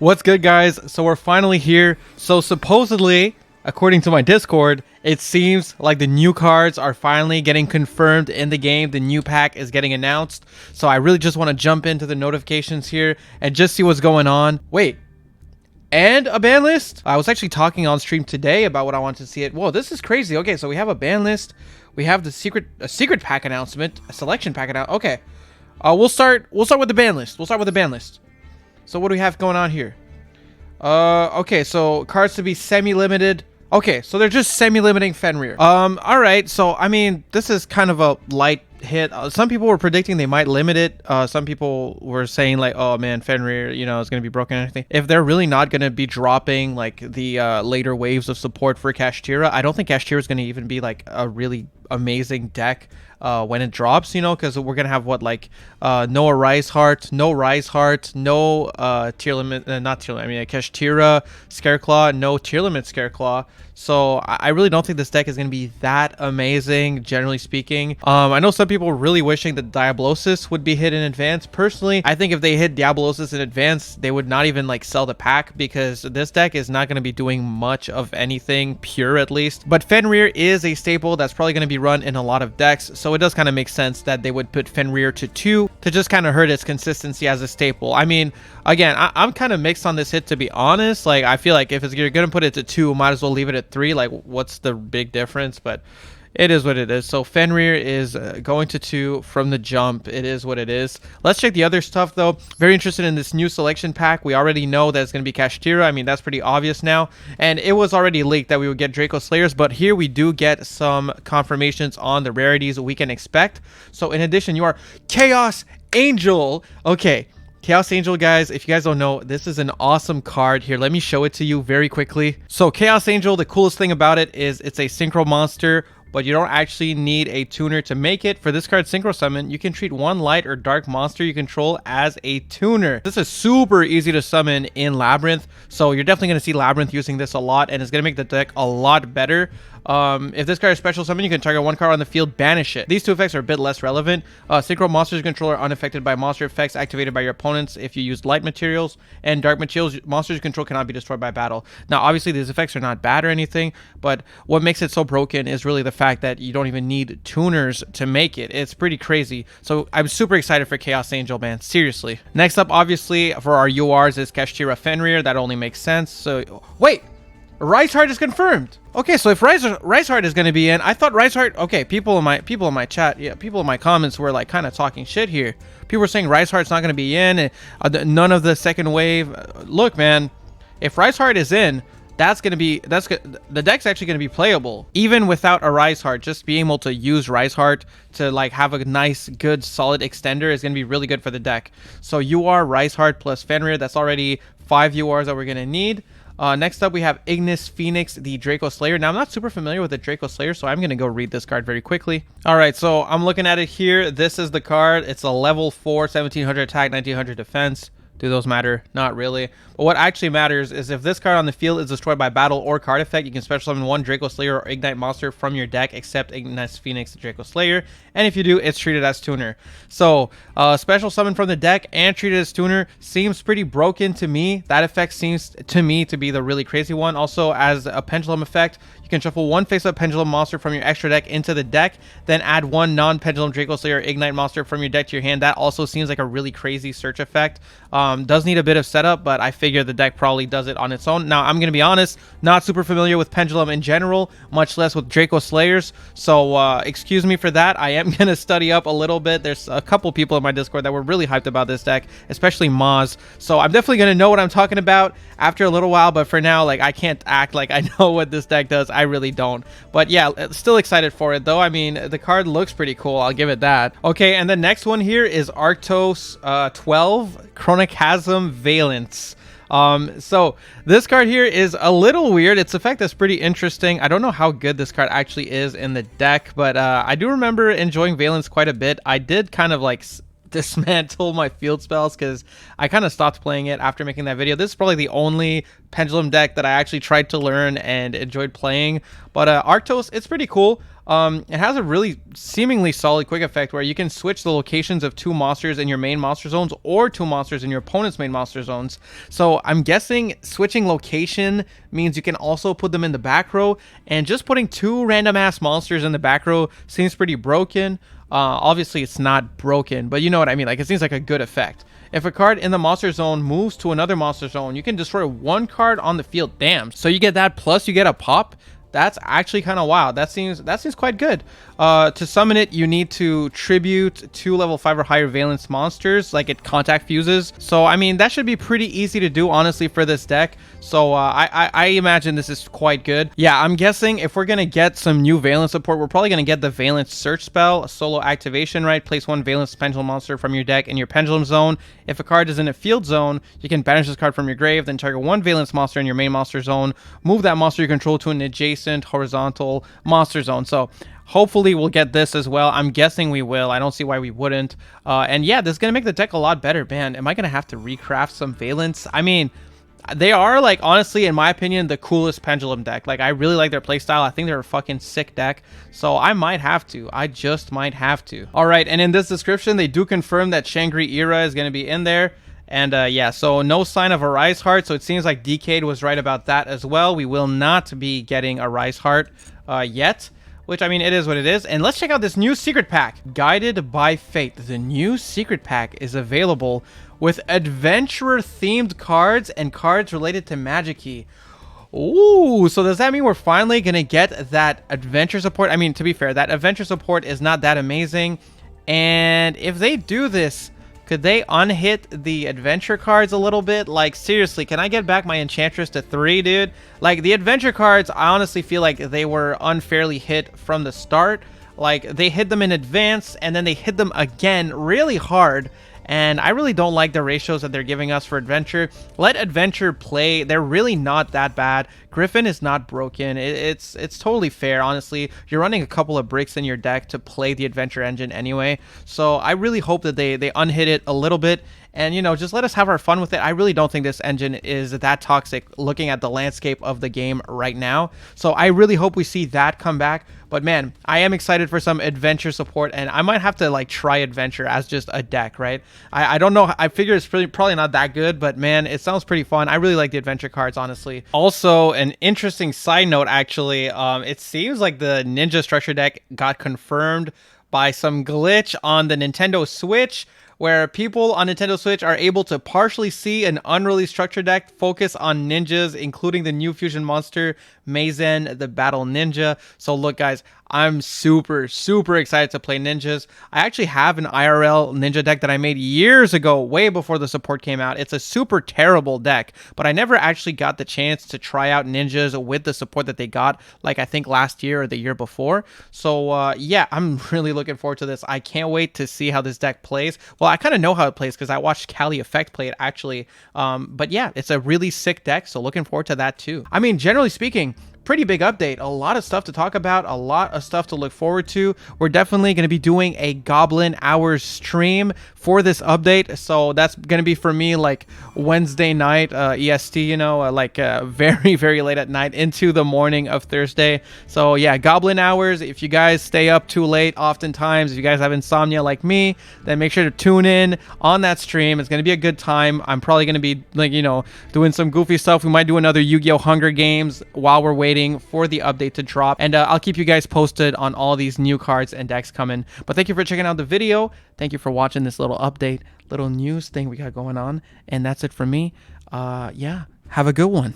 What's good, guys? So we're finally here. So supposedly, according to my Discord, it seems like the new cards are finally getting confirmed in the game. The new pack is getting announced. So I really just want to jump into the notifications here and just see what's going on. Wait, and a ban list? I was actually talking on stream today about what I wanted to see it. Whoa, this is crazy. Okay, so we have a ban list. We have the secret pack announcement, a selection pack announcement. Okay, we'll start with the ban list. So what do we have going on here? Okay, so cards to be semi-limited. Okay, so they're just semi-limiting Fenrir. All right, so I mean, this is kind of a light hit. Some people were predicting they might limit it. Some people were saying like, oh man, Fenrir, you know, is going to be broken and everything. If they're really not going to be dropping like the later waves of support for KASHTIRA, I don't think KASHTIRA is going to even be like a really amazing deck when it drops, you know, because we're gonna have what, like no Rise Heart, no tier limit, not tier limit, I mean KASHTIRA Scareclaw, no tier limit Scareclaw. So I really don't think this deck is going to be that amazing, generally speaking. I know some people were really wishing that Diablosis would be hit in advance. Personally, I think if they hit Diablosis in advance, they would not even like sell the pack, because this deck is not going to be doing much of anything pure, at least. But Fenrir is a staple that's probably going to be run in a lot of decks, so it does kind of make sense that they would put Fenrir to 2 to just kind of hurt its consistency as a staple. I mean, again, I'm kind of mixed on this hit, to be honest. Like, I feel like if you're going to put it to 2, might as well leave it at 3. Like, what's the big difference? But it is what it is. So Fenrir is going to 2 from the jump. It is what it is. Let's check the other stuff, though. Very interested in this new selection pack. We already know that it's going to be KASHTIRA. I mean, that's pretty obvious now. And it was already leaked that we would get Draco Slayers, but here we do get some confirmations on the rarities we can expect. So in addition, you are Chaos Angel. Okay. Chaos Angel, guys, if you guys don't know, this is an awesome card. Here, let me show it to you very quickly. So Chaos Angel, the coolest thing about it is it's a synchro monster, but you don't actually need a tuner to make it. For this card, Synchro Summon, you can treat one light or dark monster you control as a tuner. This is super easy to summon in Labyrinth, so you're definitely going to see Labyrinth using this a lot, and it's going to make the deck a lot better. If this card is special summon, you can target one card on the field, banish it. These two effects are a bit less relevant. Synchro monsters control are unaffected by monster effects activated by your opponents if you use light materials, and dark materials monsters you control cannot be destroyed by battle. Now, obviously, these effects are not bad or anything, but what makes it so broken is really the fact that you don't even need tuners to make it. It's pretty crazy. So I'm super excited for Chaos Angel, man. Seriously. Next up, obviously, for our URs is KASHTIRA Fenrir. That only makes sense. So, wait! Rise Heart is confirmed. Okay, so if Rise Heart is going to be in, I thought Rise Heart. Okay, people in my chat, yeah, people in my comments were like kind of talking shit here. People were saying Rise Heart's not going to be in. None of the second wave. Look, man, if Rise Heart is in, the deck's actually going to be playable even without a Rise Heart. Just being able to use Rise Heart to like have a nice, good, solid extender is going to be really good for the deck. So UR Rise Heart plus Fenrir. That's already 5 URs that we're going to need. Next up, we have Ignis Phoenix, the Draco Slayer. Now, I'm not super familiar with the Draco Slayer, so I'm going to go read this card very quickly. All right, so I'm looking at it here. This is the card. It's a level 4, 1700 attack, 1900 defense. Do those matter? Not really. But what actually matters is if this card on the field is destroyed by battle or card effect, you can special summon one Draco Slayer or Ignite monster from your deck except Ignis Phoenix, the Draco Slayer. And if you do, it's treated as tuner. So special summon from the deck and treated as tuner seems pretty broken to me. That effect seems to me to be the really crazy one. Also, as a pendulum effect, you can shuffle one face-up pendulum monster from your extra deck into the deck, then add one non-pendulum Draco Slayer or Ignite monster from your deck to your hand. That also seems like a really crazy search effect. Does need a bit of setup, but I figure the deck probably does it on its own. Now, I'm going to be honest, not super familiar with Pendulum in general, much less with Draco Slayers, so excuse me for that. I am going to study up a little bit. There's a couple people in my Discord that were really hyped about this deck, especially Maz, so I'm definitely going to know what I'm talking about after a little while, but for now, like, I can't act like I know what this deck does. I really don't. But yeah, still excited for it, though. I mean, the card looks pretty cool. I'll give it that. Okay, and the next one here is Arctos 12, Chronochasm Valence. So this card here is a little weird. Its effect is pretty interesting. I don't know how good this card actually is in the deck, but I do remember enjoying Valence quite a bit. I did kind of like dismantle my field spells because I kind of stopped playing it after making that video. This is probably the only Pendulum deck that I actually tried to learn and enjoyed playing. But Arctos, it's pretty cool. It has a really seemingly solid quick effect where you can switch the locations of 2 monsters in your main monster zones or 2 monsters in your opponent's main monster zones. So I'm guessing switching location means you can also put them in the back row, and just putting 2 random ass monsters in the back row seems pretty broken. Obviously it's not broken, but you know what I mean. Like, it seems like a good effect. If a card in the monster zone moves to another monster zone, you can destroy 1 card on the field. Damn. So you get that, plus you get a pop. That's actually kind of wild. That seems quite good. To summon it, you need to tribute 2 level 5 or higher valence monsters, like it contact fuses. So I mean, that should be pretty easy to do, honestly, for this deck. So I imagine this is quite good. Yeah, I'm guessing if we're gonna get some new valence support, we're probably gonna get the valence search spell, a solo activation, right? Place 1 valence pendulum monster from your deck in your pendulum zone. If a card is in a field zone, you can banish this card from your grave, then target 1 valence monster in your main monster zone. Move that monster you control to an adjacent horizontal monster zone. So hopefully we'll get this as well. I'm guessing we will. I don't see why we wouldn't. And yeah, this is gonna make the deck a lot better. Man, am I gonna have to recraft some valence? I mean, they are, like, honestly, in my opinion, the coolest pendulum deck. Like, I really like their playstyle. I think they're a fucking sick deck. So I might have to. I just might have to. All right, and in this description, they do confirm that Shangri-Ira is going to be in there. And yeah, so no sign of a Rise Heart. So it seems like Decade was right about that as well. We will not be getting a Rise Heart yet. Which, I mean, it is what it is. And let's check out this new secret pack. Guided by Fate. The new secret pack is available with adventurer-themed cards and cards related to Magic Key. Ooh, so does that mean we're finally going to get that adventure support? I mean, to be fair, that adventure support is not that amazing. And if they do this, could they unhit the adventure cards a little bit? Like, seriously, can I get back my Enchantress to 3, dude? Like, the adventure cards, I honestly feel like they were unfairly hit from the start. Like, they hit them in advance, and then they hit them again really hard. And I really don't like the ratios that they're giving us for Adventure. Let Adventure play. They're really not that bad. Griffin is not broken. It's totally fair, honestly. You're running a couple of bricks in your deck to play the Adventure engine anyway. So I really hope that they unhit it a little bit. And, you know, just let us have our fun with it. I really don't think this engine is that toxic looking at the landscape of the game right now. So I really hope we see that come back. But man, I am excited for some adventure support, and I might have to like try adventure as just a deck, right? I don't know. I figure it's probably not that good, but man, it sounds pretty fun. I really like the adventure cards, honestly. Also, an interesting side note, actually, it seems like the Ninja structure deck got confirmed by some glitch on the Nintendo Switch, where people on Nintendo Switch are able to partially see an unreleased structure deck focus on ninjas, including the new fusion monster, Maizen, the Battle Ninja. So look, guys, I'm super excited to play ninjas. I actually have an IRL ninja deck that I made years ago, way before the support came out. It's a super terrible deck, but I never actually got the chance to try out ninjas with the support that they got, like I think last year or the year before. So yeah, I'm really looking forward to this. I can't wait to see how this deck plays. Well, I kind of know how it plays because I watched Cali Effect play it, actually. But yeah, it's a really sick deck, so looking forward to that too. I mean, generally speaking, pretty big update. A lot of stuff to talk about, a lot of stuff to look forward to. We're definitely going to be doing a Goblin Hours stream for this update. So that's going to be for me like Wednesday night EST, you know, very late at night into the morning of Thursday. So yeah, Goblin Hours. If you guys stay up too late, oftentimes, if you guys have insomnia like me, then make sure to tune in on that stream. It's going to be a good time. I'm probably going to be, like, you know, doing some goofy stuff. We might do another Yu-Gi-Oh! Hunger Games while we're waiting for the update to drop, and I'll keep you guys posted on all these new cards and decks coming. But thank you for checking out the video. Thank you for watching this little update, little news thing we got going on, and that's it from me. Yeah, have a good one.